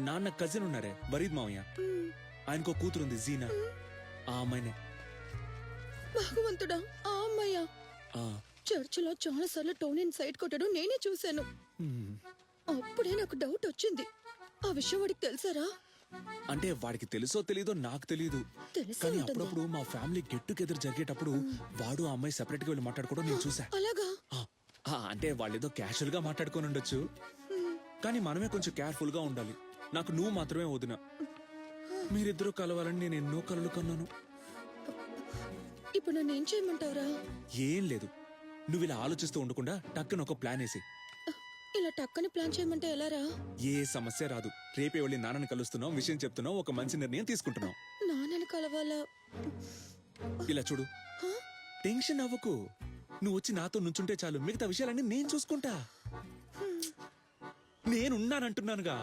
నాన్న కజిన్ ఉన్నారే వరీద్ మావయ్య, ఆయనకో కూతురుంది జీనా, ఆ అమ్మాయినే. భగవంతుడా, ఆ అమ్మాయ్యా? ఆ, చర్చిలో చాలా సార్లు టోనీని సైడ్ కొట్టడం నేనే చూశాను. అప్పుడే నాకు డౌట్ వచ్చింది. ఆ విషయం వాడికి తెలుసారా? అంటే వాడికి తెలుసో తెలీదో నాకు తెలీదు, తెలిసే కానీ ఉంటుంది. అప్పుడప్పుడు మా ఫ్యామిలీ గెట్ టుగెదర్ జరిగేటప్పుడు వాడు ఆ అమ్మాయి సెపరేట్ గా వెళ్ళి మాట్లాడుకోవడం నేను చూసా. అలాగా? అంటే వాళ్ళేదో క్యాషువల్ గా మాట్లాడుకొని ఉండొచ్చు, కానీ మనమే కొంచెం కేర్ఫుల్ గా ఉండాలి. నాకు నువ్వు మాత్రమే వదిన. మీరిద్దరూ కలవాలని నేను ఎన్నో కలలు కన్నాను. ఇప్పుడు నన్ను ఏం చేయమంటావురా? ఏం లేదు, నువ్వు ఇలా ఆలోచిస్తూ ఉండకుండా టక్కున ఒక ప్లాన్ వేసి. ఇలా టక్కని ప్లాన్ చేయమంటే ఎలారా? ఏ సమస్య రాదు. రేపే వెళ్ళి నాన్నని కలుస్తున్నావు, విషయం చెప్తున్నావు, ఒక మంచి నిర్ణయం తీసుకుంటున్నావు. నాన్నని కలవాలా? ఇలా చూడు, టెన్షన్ అవ్వకు. నువ్వు వచ్చి నాతో నుంచుంటే చాలు, మిగతా విషయాలన్నీ నేను చూసుకుంటా. నేనున్నానంటున్నానుగా.